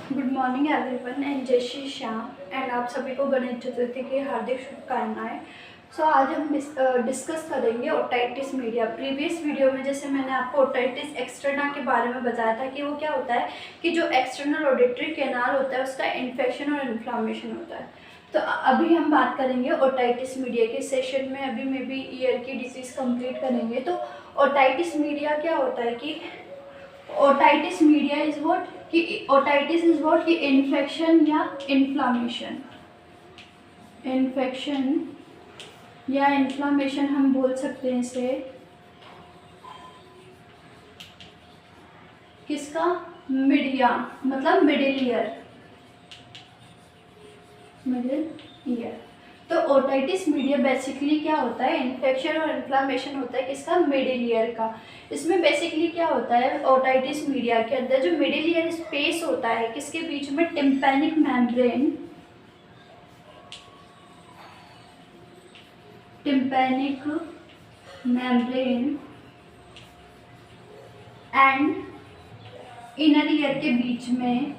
Good morning everyone and जय Shri Shyam and आप सभी को गणेश चतुर्थी की हार्दिक शुभकामनाएं। आज हम डिस्कस करेंगे ओटाइटिस मीडिया। प्रीवियस वीडियो में जैसे मैंने आपको ओटाइटिस एक्सटर्ना के बारे में बताया था कि वो क्या होता है कि जो एक्सटर्नल ऑडिटरी कैनाल होता है उसका इन्फेक्शन और इन्फ्लामेशन होता है। तो अभी हम बात करेंगे ओटाइटिस मीडिया के सेशन में। अभी मे बी ईयर की डिजीज़ कंप्लीट करेंगे। तो ओटाइटिस मीडिया क्या होता है कि ओटाइटिस मीडिया इज व्हाट कि ओटाइटिस इज व्हाट कि इन्फेक्शन या इन्फ्लामेशन, इन्फेक्शन या इन्फ्लामेशन हम बोल सकते हैं इसे। किसका? मीडिया मतलब मिडिल ईयर, मिडिल ईयर। तो ओटाइटिस मीडिया बेसिकली क्या होता है? इन्फेक्शन और इन्फ्लामेशन होता है किसका? मिडिल ईयर का। इसमें बेसिकली क्या होता है ओटाइटिस मीडिया के अंदर जो मिडिल ईयर स्पेस होता है किसके बीच में? Tympanic membrane, tympanic membrane and inner ear के बीच में।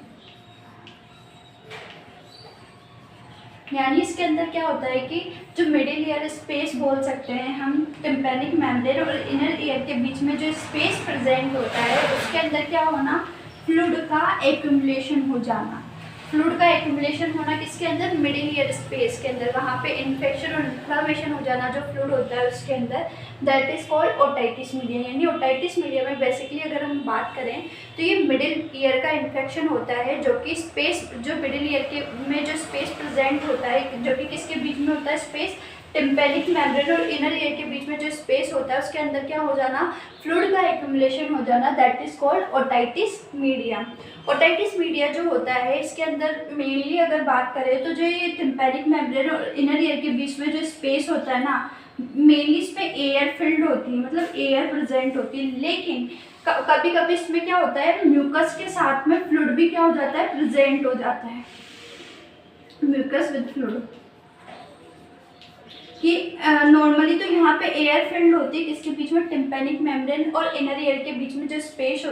यानी इसके अंदर क्या होता है कि जो मिडिल ईयर स्पेस बोल सकते हैं हम, टिम्पैनिक मेम्ब्रेन और इनर ईयर के बीच में जो स्पेस प्रेजेंट होता है उसके अंदर क्या होना? फ्लूइड का एक्यूमुलेशन हो जाना। फ्लूइड का एक्यूमुलेशन होना किसके अंदर? मिडिल ईयर स्पेस के अंदर। वहाँ पे इन्फेक्शन और इन्फ्लामेशन हो जाना जो फ्लूइड होता है उसके अंदर, that is called otitis media. यानी ओटाइटिस मीडिया में बेसिकली अगर हम बात करें तो ये मिडिल ईयर का इन्फेक्शन होता है जो कि स्पेस, जो मिडिल ईयर के में जो स्पेस प्रेजेंट होता है जो कि किसके बीच में होता है? स्पेस टिम्पैनिक मेम्ब्रेन और इनर ईयर के बीच में जो स्पेस होता है उसके अंदर क्या हो जाना? फ्लूइड का एक्यूमुलेशन हो जाना, that is called otitis media. Otitis media जो होता है इसके अंदर मेनली अगर बात करें तो जो ये टिम्पैनिक मेम्ब्रेन और इनर ईयर के बीच में जो स्पेस होता है ना, मेनली इस पे एयर फिल्ड होती है, मतलब एयर प्रेजेंट होती है। लेकिन कभी कभी इसमें क्या होता है म्यूकस के साथ में फ्लूइड भी क्या हो जाता है? प्रेजेंट हो जाता है, म्यूकस विद फ्लूइड। कि नॉर्मली तो यहाँ पे एयर फिल्ड होती है किसके बीच में? टिम्पैनिक मेम्ब्रेन और इनर ईयर के बीच में जो स्पेस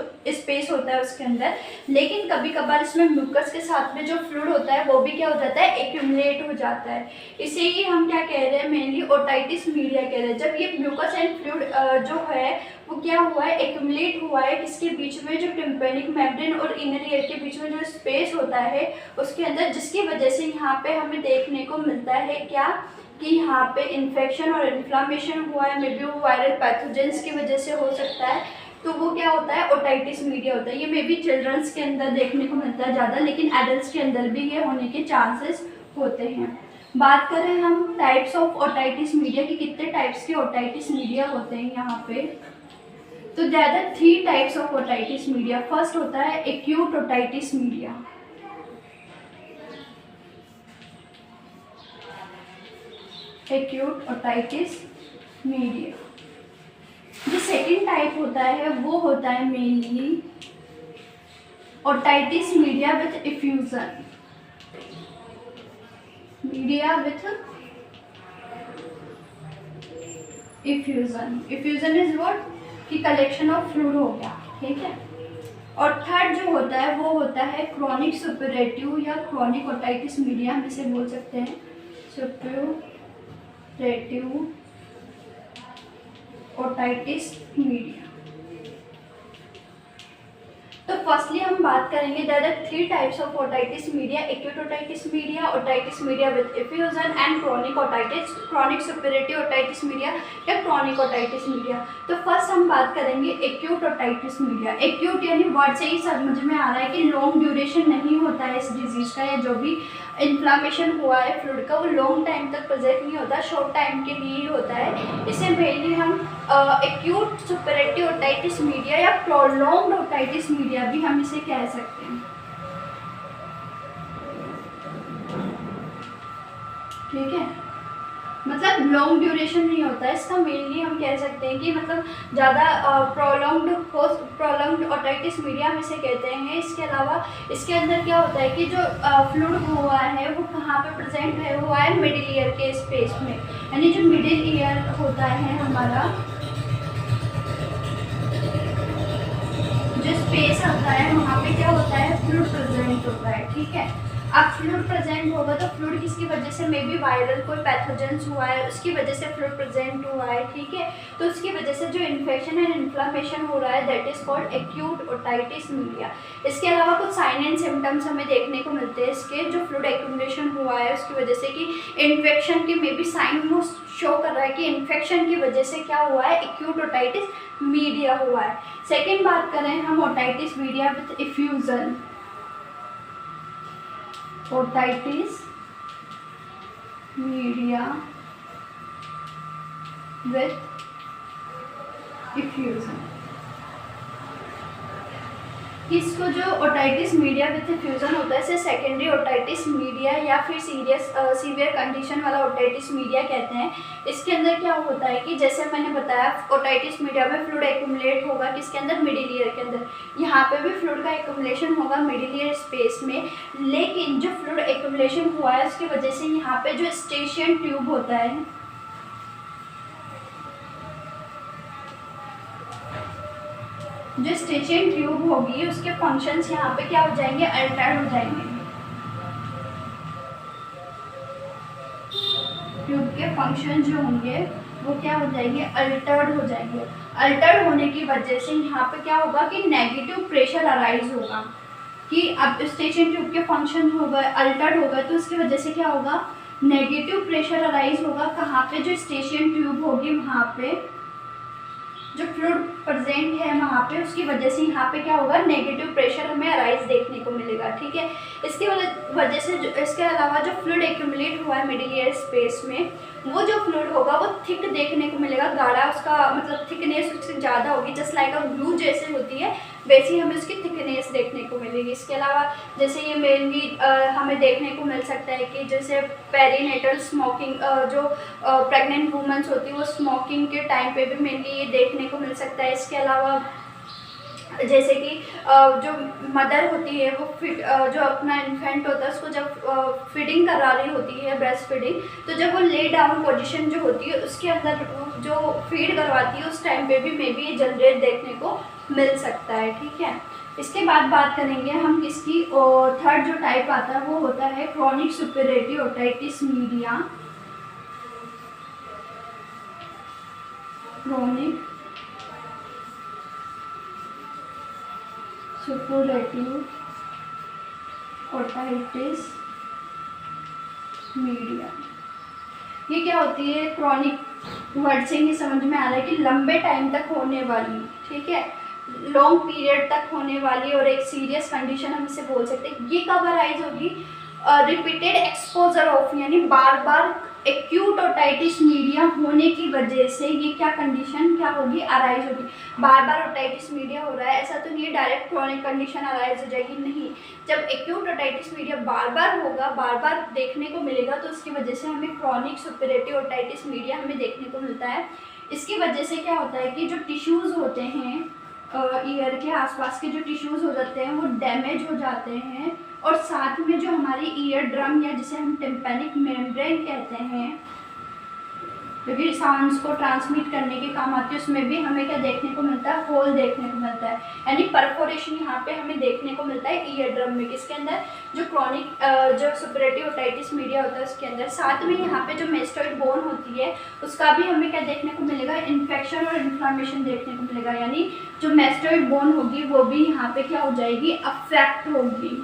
होता है उसके अंदर। लेकिन कभी कभार इसमें म्यूकस के साथ में जो फ्लूइड होता है वो भी क्या हो जाता है? एक्यूमुलेट हो जाता है। इसे ही हम क्या कह रहे हैं? मेनली ओटाइटिस मीडिया कह रहे हैं। जब ये म्यूकस एंड फ्लूइड जो है वो क्या हुआ है? एक्यूमुलेट हुआ है किसके बीच में? जो टिम्पैनिक मेम्ब्रेन और इनर ईयर के बीच में जो स्पेस होता है उसके अंदर, जिसकी वजह से यहाँ पे हमें देखने को मिलता है क्या कि यहाँ पे इन्फेक्शन और इन्फ्लामेशन हुआ है। मे बी वो वायरल पैथोजेंस की वजह से हो सकता है। तो वो क्या होता है? ओटाइटिस मीडिया होता है। ये मे बी चिल्ड्रंस के अंदर देखने को मिलता है ज़्यादा, लेकिन एडल्ट्स के अंदर भी ये होने के चांसेस होते हैं। बात करें हम टाइप्स ऑफ ओटाइटिस मीडिया की, कितने टाइप्स के ओटाइटिस मीडिया होते हैं यहाँ पे, तो ज़्यादा 3 types of otitis media. First होता है acute otitis media, acute otitis media. जो सेकेंड टाइप होता है वो होता है mainly otitis media with effusion, media with effusion. Effusion is what कि कलेक्शन ऑफ फ्लूइड हो गया, ठीक है। और थर्ड जो होता है वो होता है क्रॉनिक सुपरेटिव या क्रॉनिक ओटाइटिस मीडिया, हम इसे बोल सकते हैं सुपरेटिव ओटाइटिस मीडिया। तो फर्स्टली हम बात करेंगे there are 3 types of otitis media: acute otitis media, otitis media with effusion and chronic otitis, chronic suppurative otitis media या क्रॉनिक ओटाइटिस मीडिया। तो फर्स्ट हम बात करेंगे एक्यूट ओटाइटिस मीडिया। एक्यूट यानी वर्ड से ही समझ में आ रहा है कि लॉन्ग ड्यूरेशन नहीं होता है इस डिजीज का, या जो भी इन्फ्लामेशन हुआ है फ्लूइड का वो लॉन्ग टाइम तक प्रेजेंट नहीं होता, शॉर्ट टाइम के लिए ही होता है। इसे मेनली हम एक्यूट सुपरेटिव ओटाइटिस मीडिया या प्रोलॉन्ग्ड ओटाइटिस मीडिया भी हम इसे कह सकते हैं, ठीक है। मतलब लॉन्ग ड्यूरेशन नहीं होता है इसका, मेनली हम कह सकते हैं कि मतलब ज़्यादा प्रोलॉन्ग्ड ओटाइटिस मीडिया हम इसे कहते हैं। इसके अलावा इसके अंदर क्या होता है कि जो फ्लूइड हुआ है वो कहाँ पे प्रेजेंट है, हुआ है मिडिल ईयर के स्पेस में। यानी जो मिडिल ईयर होता है हमारा, जो स्पेस होता है वहाँ पे क्या होता है, फ्लूइड प्रेजेंट होता रहा है, ठीक है। अब फ्लूइड प्रेजेंट होगा तो फ्लूइड किसकी वजह से, मे बी वायरल कोई पैथोजेंस हुआ है उसकी वजह से फ्लूइड प्रेजेंट हुआ है, ठीक है। तो उसकी वजह से जो इन्फेक्शन एंड इन्फ्लामेशन हो रहा है that is called acute otitis media. इसके अलावा कुछ साइन एंड सिम्टम्स हमें देखने को मिलते हैं इसके, जो फ्लूइड एक्यूमुलेशन हुआ है उसकी वजह से, कि इन्फेक्शन के मे बी साइन वो शो कर रहा है कि इन्फेक्शन की वजह से क्या हुआ है, एक्यूट ओटाइटिस मीडिया हुआ है। सेकेंड बात करें हम otitis media with effusion, otitis media with effusion. इसको जो ओटाइटिस मीडिया विथ इफ्यूजन होता है इसे सेकेंडरी ओटाइटिस मीडिया या फिर सीवियर कंडीशन वाला ओटाइटिस मीडिया कहते हैं। इसके अंदर क्या होता है कि जैसे मैंने बताया ओटाइटिस मीडिया में फ्लूइड एक्यूमुलेट होगा किसके अंदर, मिडिल ईयर के अंदर। यहाँ पे भी फ्लूइड का एक्यूमुलेशन होगा मिडिल ईयर स्पेस में, लेकिन जो फ्लूइड एक्यूमुलेशन हुआ है उसकी वजह से यहाँ पे जो एस्टेशियन ट्यूब होता है, जो एस्टेशियन ट्यूब होगी उसके फंक्शंस यहाँ पे क्या हो जाएंगे, अल्टर्ड हो जाएंगे। ट्यूब के फंक्शन जो होंगे वो क्या हो जाएंगे, अल्टर्ड हो जाएंगे। अल्टर्ड होने की वजह से यहाँ पे क्या होगा कि नेगेटिव प्रेशर अराइज होगा, कि अब एस्टेशियन ट्यूब के फंक्शन हो गए, अल्टर्ड हो गए, तो उसकी वजह से क्या होगा, नेगेटिव प्रेशर अराइज होगा। कहाँ पे, जो एस्टेशियन ट्यूब होगी वहाँ पे जो फ्लूइड प्रेजेंट है वहाँ पे, उसकी वजह से यहाँ पे क्या होगा, नेगेटिव प्रेशर हमें अराइज देखने को मिलेगा, ठीक है। इसकी वजह से इसके अलावा जो फ्लूइड एक्यूमुलेट हुआ है मिडिल ईयर स्पेस में, वो जो फ्लूइड होगा वो थिक देखने को मिलेगा, गाढ़ा, उसका मतलब थिकनेस उससे ज़्यादा होगी, जस्ट लाइक अ ग्लू जैसे होती है वैसी हमें उसकी थिकनेस देखने को मिलेगी। इसके अलावा जैसे ये मेनली हमें देखने को मिल सकता है कि जैसे पेरीनेटल स्मोकिंग, जो प्रेग्नेंट वुमेन्स होती है वो स्मोकिंग के टाइम पे भी मेनली ये देखने को मिल सकता है। इसके अलावा जैसे कि जो मदर होती है वो जो अपना इन्फेंट होता है उसको जब फीडिंग करा रही होती है, ब्रेस्ट फीडिंग, तो जब वो ले डाउन पोजीशन जो होती है उसके अंदर जो फीड करवाती है उस टाइम पे भी मे बी ये जनरेट देखने को मिल सकता है, ठीक है। इसके बाद बात करेंगे हम इसकी, और थर्ड जो टाइप आता है वो होता है chronic suppurative otitis media. Chronic suppurative otitis media. ये क्या होती है, क्रॉनिक वर्ड से ही समझ में आ रहा है कि लंबे टाइम तक होने वाली, ठीक है, लॉन्ग पीरियड तक होने वाली और एक सीरियस कंडीशन हम इसे बोल सकते हैं। ये कब अराइज होगी, रिपीटेड एक्सपोजर ऑफ, यानी बार बार एक्यूट ओटाइटिस मीडिया होने की वजह से ये क्या कंडीशन क्या होगी, अराइज होगी। बार बार ओटाइटिस मीडिया हो रहा है ऐसा तो नहीं डायरेक्ट क्रॉनिक कंडीशन अराइज हो जाएगी, नहीं। जब एक्यूट ओटाइटिस मीडिया बार बार होगा, बार बार देखने को मिलेगा, तो उसकी वजह से हमें क्रॉनिक सुपेरेटिव ओटाइटिस मीडिया हमें देखने को मिलता है। इसकी वजह से क्या होता है कि जो टिश्यूज़ होते हैं ईयर के आसपास के जो टिश्यूज़ हो जाते हैं वो डैमेज हो जाते हैं, और साथ में जो हमारी ईयर ड्रम या जिसे हम टिम्पैनिक मेम्ब्रेन कहते हैं, क्योंकि साउंड्स को ट्रांसमिट करने के काम आती है, उसमें भी हमें क्या देखने को मिलता है, होल देखने को मिलता है, यानी परफोरेशन यहाँ पे हमें देखने को मिलता है ईयर ड्रम में, किसके अंदर, जो क्रॉनिक जो सुपेरेटिव ओटाइटिस मीडिया होता है उसके अंदर। साथ में यहाँ पे जो मेस्टोइड बोन होती है उसका भी हमें क्या देखने को मिलेगा, इन्फेक्शन और इन्फ्लामेशन देखने को मिलेगा, यानी जो मेस्टोइड बोन होगी वो भी यहाँ पे क्या हो जाएगी, अफेक्ट होगी।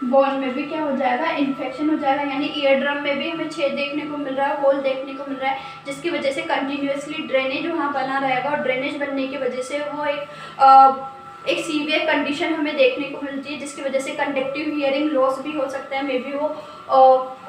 बोन में भी क्या हो जाएगा, इन्फेक्शन हो जाएगा, यानी ईयर ड्रम में भी हमें छेद देखने को मिल रहा है, होल देखने को मिल रहा है, जिसकी वजह से कंटिन्यूसली ड्रेनेज वहाँ बना रहेगा, और ड्रेनेज बनने की वजह से वो एक सीवियर कंडीशन हमें देखने को मिलती है, जिसकी वजह से कंडक्टिव हियरिंग लॉस भी हो सकता है। मे बी वो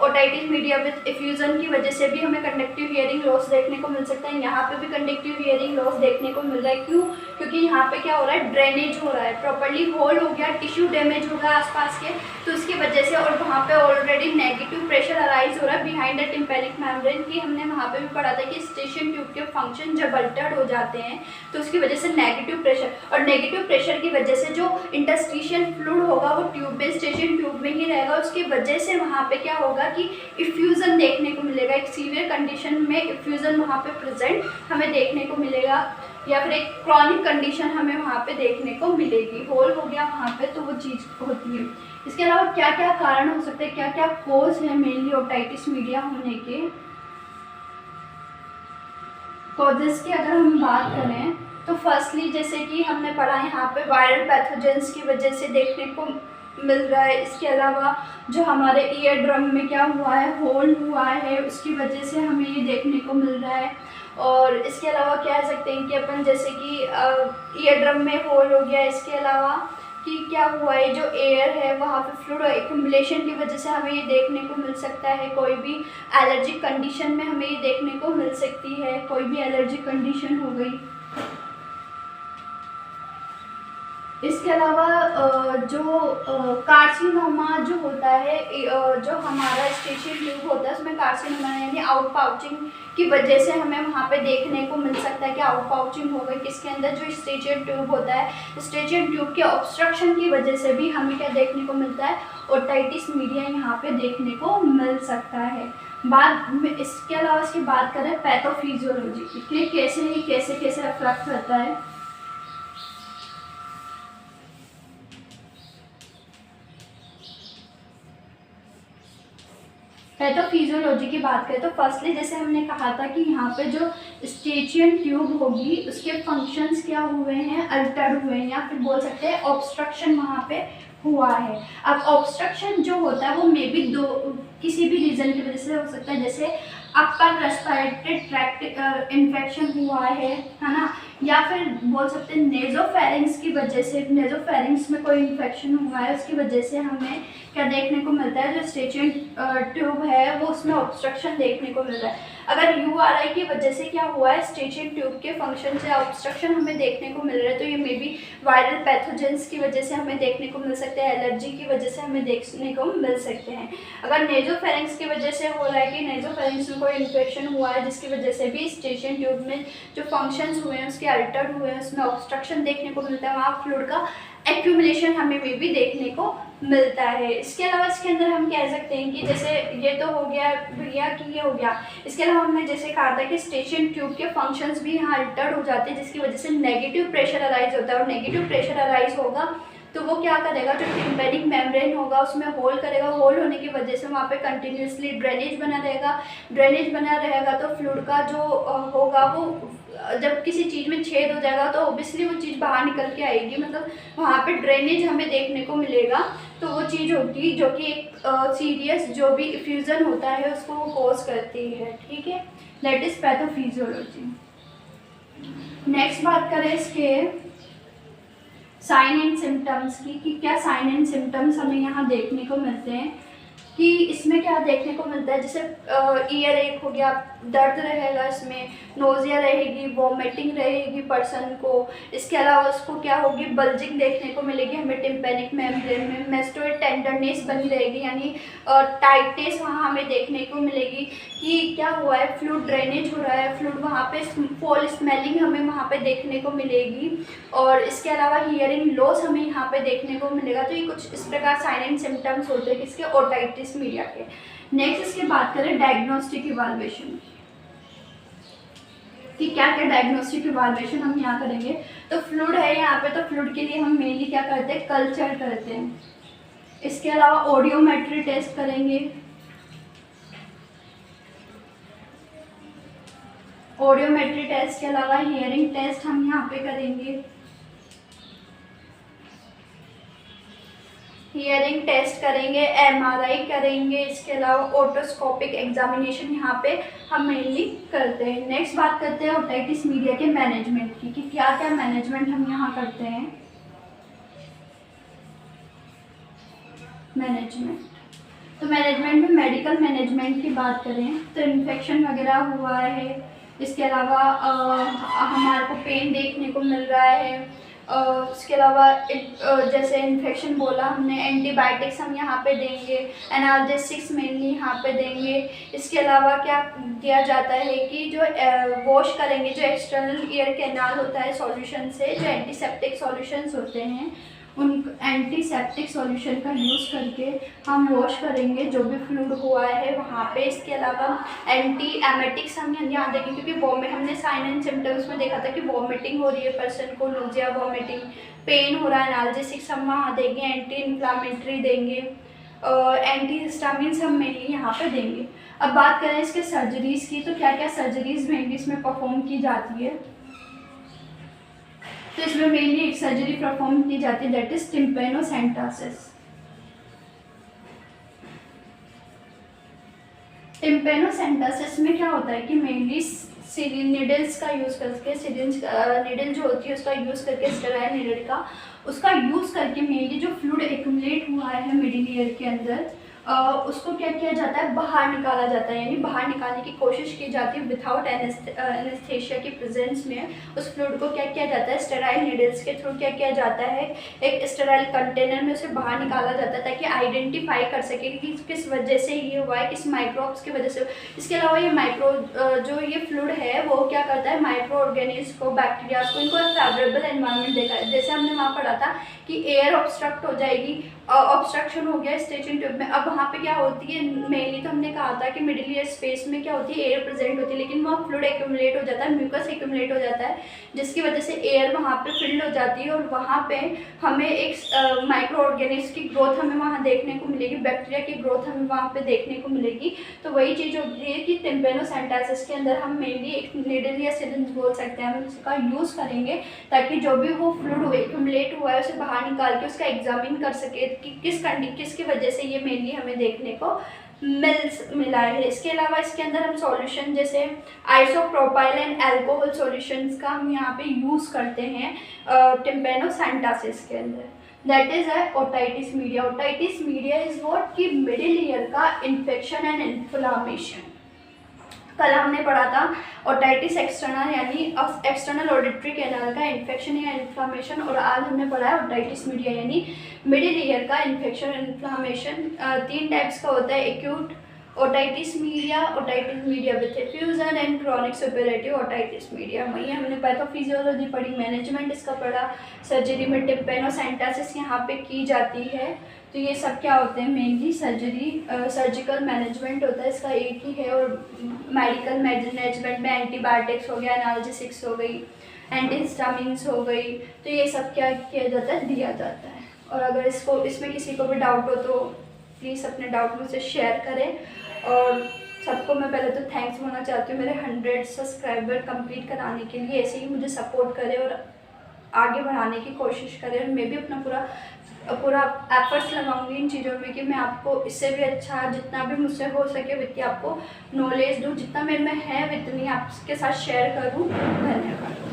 ओटाइटिस मीडिया विद इफ्यूजन की वजह से भी हमें कंडक्टिव हियरिंग लॉस देखने को मिल सकता है। यहाँ पे भी कंडक्टिव हियरिंग लॉस देखने को मिल रहा है, क्यों, क्योंकि यहाँ पे क्या हो रहा है, ड्रेनेज हो रहा है, प्रॉपर्ली होल हो गया, टिश्यू डैमेज हो गया आसपास के, तो उसकी वजह से, और वहाँ पे ऑलरेडी नेगेटिव प्रेशर अराइज हो रहा है बिहाइंड द टिम्पैनिक मेम्ब्रेन की। हमने वहाँ पे भी पढ़ा था कि एस्टेशियन ट्यूब के फंक्शन जब अल्टर्ड हो जाते हैं तो उसकी वजह से नेगेटिव प्रेशर, और नेगेटिव प्रेशर की वजह से जो इंटरस्टिशियल फ्लूइड होगा वो ट्यूब में, एस्टेशियन ट्यूब में ही रहेगा, उसकी वजह से वहाँ पे क्या होगा कि इफ्यूजन देखने को मिलेगा, एक सीवियर कंडीशन में इफ्यूजन वहाँ पे प्रेजेंट हमें देखने को मिलेगा। या फिर एक क्रॉनिक कंडीशन हमें वहाँ पे देखने को मिलेगी। होल हो गया वहाँ पे, तो वो चीज़ होती है। इसके अलावा क्या क्या कारण हो सकते हैं, क्या क्या कोज है मेनली ओटाइटिस मीडिया होने के। कॉजेस की अगर हम बात करें तो फर्स्टली जैसे कि हमने पढ़ा यहाँ पे वायरल पैथोजेंस की वजह से देखने को मिल रहा है। इसके अलावा जो हमारे ईयर ड्रम में क्या हुआ है, होल हुआ है, उसकी वजह से हमें ये देखने को मिल रहा है। और इसके अलावा कह सकते हैं कि अपन जैसे कि ईयर ड्रम में होल हो गया, इसके अलावा कि क्या हुआ है, जो एयर है वहाँ पे फ्लूइड एक्यूमुलेशन की वजह से हमें ये देखने को मिल सकता है। कोई भी एलर्जिक कंडीशन में हमें ये देखने को मिल सकती है, कोई भी एलर्जिक कंडीशन हो गई। इसके अलावा जो कार्सिनोमा जो होता है, जो हमारा स्टेशियन ट्यूब होता है उसमें कार्सिनोमा यानी आउट पाउचिंग की वजह से हमें वहाँ पे देखने को मिल सकता है कि आउट पाउचिंग हो गई। किसके अंदर, जो स्टेशियन ट्यूब होता है, स्टेशियन ट्यूब के ऑब्स्ट्रक्शन की वजह से भी हमें क्या देखने को मिलता है, ओटाइटिस मीडिया यहाँ पे देखने को मिल सकता है। बाद में इसके अलावा इसकी बात करें पैथोफिजियोलॉजी की कि कैसे कैसे अफेक्ट करता है। पैथोफिजियोलॉजी की बात करें तो फर्स्टली जैसे हमने कहा था कि यहाँ पे जो स्टेशियन ट्यूब होगी उसके फंक्शंस क्या हुए हैं, अल्टर हुए हैं, या फिर बोल सकते हैं ऑब्स्ट्रक्शन वहाँ पे हुआ है। अब ऑब्स्ट्रक्शन जो होता है वो मे बी किसी भी रीज़न की वजह से हो सकता है, जैसे अपर रेस्पिरेटरी ट्रैक्ट इन्फेक्शन हुआ है ना, या फिर बोल सकते हैं नेजोफेरिंग्स की वजह से, नेजोफेरिंग्स में कोई इन्फेक्शन हुआ है उसकी वजह से हमें क्या देखने को मिलता है, जो स्टेशियन ट्यूब है वो उसमें ऑब्स्ट्रक्शन देखने को मिल रहा है। अगर यूआरआई की वजह से क्या हुआ है, स्टेशियन ट्यूब के फंक्शन से ऑब्स्ट्रक्शन हमें देखने को मिल रहा है, तो ये मे बी वायरल पैथोजेंस की वजह से हमें देखने को मिल सकते हैं, एलर्जी की वजह से हमें देखने को मिल सकते हैं। अगर नेजोफेरिंग्स की वजह से हो रहा है कि नेजोफेरिंग्स में कोई इन्फेक्शन हुआ है जिसकी वजह से भी स्टेशियन ट्यूब में जो फंक्शंस हुए हैं उसके अल्टर हुए हैं, उसमें ऑब्स्ट्रक्शन देखने को मिलता है, वहाँ फ्लूइड का एक्यूमुलेशन हमें मे भी देखने को मिलता है। इसके अलावा इसके अंदर हम कह सकते हैं कि जैसे ये तो हो गया भैया कि ये हो गया, इसके अलावा हमने जैसे कहा था कि स्टेशियन ट्यूब के फंक्शंस भी यहाँ अल्टर्ड हो जाते हैं जिसकी वजह से नेगेटिव प्रेशर अराइज होता है, और नेगेटिव प्रेशर अराइज होगा तो वो क्या करेगा, जो टिम्पैनिक मेम्ब्रेन होगा उसमें होल करेगा, होल होने की वजह से वहाँ पे कंटिन्यूसली ड्रेनेज बना रहेगा, ड्रेनेज बना रहेगा तो फ्लूइड का जो होगा वो जब किसी चीज़ में छेद हो जाएगा तो ऑब्वियसली वो चीज़ बाहर निकल के आएगी, मतलब वहाँ पे ड्रेनेज हमें देखने को मिलेगा, तो वो चीज़ होगी जो कि एक सीरियस जो भी इफ्यूज़न होता है उसको वो कॉज करती है। ठीक है, दैट इज़ पैथोफिजियोलॉजी। नेक्स्ट बात करें इसके साइन एंड सिम्टम्स की कि क्या साइन एंड सिम्टम्स हमें यहाँ देखने को मिलते हैं, कि इसमें क्या देखने को मिलता है, जैसे ईयर एक हो गया, दर्द रहेगा, इसमें नोजिया रहेगी, वॉमिटिंग रहेगी पर्सन को, इसके अलावा उसको क्या होगी, बल्जिंग देखने को मिलेगी हमें टिम्पैनिक मेम्ब्रेन में, मेस्टोइड टेंडरनेस बनी रहेगी यानी टाइटनेस वहाँ हमें देखने को मिलेगी कि क्या हुआ है, फ्लूइड ड्रेनेज हो रहा है, फ्लूइड वहाँ पे फॉल स्मेलिंग हमें वहाँ पे देखने को मिलेगी, और इसके अलावा हियरिंग लॉस हमें यहाँ पे देखने को मिलेगा। तो ये कुछ इस प्रकार साइन एंड सिम्टम्स होते हैं किसके, ओटाइटिस मीडिया के। नेक्स्ट इसकी बात करें डायग्नोस्टिक इवैल्यूएशन कि क्या क्या डायग्नोस्टिक इवैल्यूएशन हम यहाँ करेंगे। तो फ्लूइड है यहाँ पे, तो फ्लूइड के लिए हम मेनली क्या करते हैं, कल्चर करते हैं। इसके अलावा ऑडियोमेट्री टेस्ट करेंगे, ऑडियोमेट्री टेस्ट के अलावा हियरिंग टेस्ट हम यहाँ पे करेंगे, हियरिंग टेस्ट करेंगे, एमआरआई करेंगे, इसके अलावा ओटोस्कोपिक एग्जामिनेशन यहाँ पे हम मेनली करते हैं। नेक्स्ट बात करते हैं ओटाइटिस मीडिया के मैनेजमेंट की कि क्या क्या मैनेजमेंट हम यहाँ करते हैं। मैनेजमेंट, तो मैनेजमेंट में मेडिकल मैनेजमेंट की बात करें तो इन्फेक्शन वगैरह हुआ है, इसके अलावा हमारे को पेन देखने को मिल रहा है, उसके अलावा जैसे इन्फेक्शन बोला हमने, एंटीबायोटिक्स हम यहाँ पे देंगे, एनाल्जेसिक्स मेनली यहाँ पे देंगे। इसके अलावा क्या दिया जाता है कि जो वॉश करेंगे, जो एक्सटर्नल ईयर कैनाल होता है सॉल्यूशन से, जो एंटीसेप्टिक सॉल्यूशंस होते हैं उन एंटीसेप्टिक सॉल्यूशन का यूज़ करके हम वॉश करेंगे जो भी फ्लूइड हुआ है वहाँ पे। इसके अलावा एंटी एमेटिक्स हम यहाँ देंगे, क्योंकि हमने साइन एंड सिम्टम्स में देखा था कि वॉमिटिंग हो रही है पर्सन को, नोजिया, वॉमिटिंग, पेन हो रहा है, एनाल्जेसिक्स हम वहाँ देंगे, एंटी इन्फ्लामेटरी देंगे, एंटी हिस्टामिन्स हम मेनली यहाँ पे देंगे। अब बात करें इसके सर्जरीज़ की, तो क्या क्या सर्जरीज़ मेनली इसमें परफॉर्म की जाती है। तो इसमें मेनली एक सर्जरी परफॉर्म की जाती है, दैट इज टिम्पेनोसेंटासिस। टिम्पेनोसेंटासिस में क्या होता है कि मेनली निडल्स का यूज़ करके, निडल जो होती है उसका यूज़ करके, स्टेराइल निडल का उसका यूज़ करके मेनली जो फ्लूइड एक्यूमुलेट हुआ है मिडिल ईयर के अंदर उसको क्या किया जाता है, बाहर निकाला जाता है, यानी बाहर निकालने की कोशिश की जाती है विदाउट एनेस्थेशिया की प्रेजेंस में। उस फ्लूइड को क्या किया जाता है, स्टेराइल नीडल्स के थ्रू क्या किया जाता है, एक स्टेराइल कंटेनर में उसे बाहर निकाला जाता है ताकि आइडेंटिफाई कर सके कि किस वजह से ये हुआ है, किस माइक्रोब्स की वजह से। इसके अलावा ये जो ये फ्लूइड है वो क्या करता है, माइक्रो ऑर्गेनिज्म को, बैक्टीरिया को, इनको फेवरेबल एनवायरनमेंट देगा। जैसे हमने वहाँ पढ़ा था कि एयर ऑब्स्ट्रक्ट हो जाएगी, ऑब्स्ट्रक्शन हो गया स्टेचिंग ट्यूब में। अब वहाँ पे क्या होती है, मेनली तो हमने कहा था कि मिडिल ईयर स्पेस में क्या होती है, एयर प्रेजेंट होती है, लेकिन वहाँ फ्लूइड एक्यूमुलेट हो जाता है, म्यूकस एक्यूमुलेट हो जाता है, जिसकी वजह से एयर वहाँ पे फिल्ड हो जाती है और वहाँ पे हमें एक माइक्रो ऑर्गेनिज्म की ग्रोथ हमें वहाँ देखने को मिलेगी, बैक्टीरिया की ग्रोथ हमें वहाँ पे देखने को मिलेगी। तो वही चीज़ होती है कि टिम्पेनोसेंटासिस के अंदर हम मेनली एक नीडल या सिरिंज बोल सकते हैं, हम इसका यूज़ करेंगे ताकि जो भी वो फ्लूइड एक्यूमुलेट हुआ है उसे बाहर निकाल के उसका एग्जामिन कर सके कि किसकी वजह से ये मेनली हमें देखने को मिला है। इसके अलावा इसके अंदर हम सॉल्यूशन जैसे आइसोप्रोपाइल एंड अल्कोहल सॉल्यूशंस का हम यहाँ पे यूज़ करते हैं टिम्पेनोसेंटासिस के अंदर। That is otitis media. Otitis media is what कि मिडिल ईयर का इन्फेक्शन एंड इन्फ्लामेशन। कल हमने पढ़ा था ओटाइटिस एक्सटर्नल यानी एक्सटर्नल ऑडिटरी कैनाल का इन्फेक्शन या इन्फ्लामेशन, और आज हमने पढ़ा है ओटाइटिस मीडिया यानी मिडिल ईयर का इन्फेक्शन इन्फ्लामेशन। 3 टाइप्स का होता है, acute otitis media with effusion and chronic suppurative otitis media. वही हमने पैथोफिजियोलॉजी पढ़ी, मैनेजमेंट इसका पढ़ा, सर्जरी में टिम्पेनोसेंटासिस यहाँ पे की जाती है। तो ये सब क्या होते हैं, मेनली सर्जिकल मैनेजमेंट होता है, इसका एक ही है। और मेडिकल मैनेजमेंट में एंटीबायोटिक्स हो गया, एनाल्जेसिक्स हो गई, एंटीहिस्टामिन्स हो गई, तो ये सब क्या किया जाता है, दिया जाता है। और अगर इसमें किसी को भी डाउट हो तो प्लीज़ अपने डाउट मुझसे शेयर करें। और सबको मैं पहले तो थैंक्स बोलना चाहती हूँ मेरे 100 सब्सक्राइबर कंप्लीट कराने के लिए। ऐसे ही मुझे सपोर्ट करें और आगे बढ़ाने की कोशिश करें, और मैं भी अपना पूरा एफर्ट्स लगाऊंगी इन चीज़ों में कि मैं आपको इससे भी अच्छा, जितना भी मुझसे हो सके वित्तीय आपको नॉलेज दूँ, जितना मेरे में है वित्तीय आपके साथ शेयर करूँ। धन्यवाद।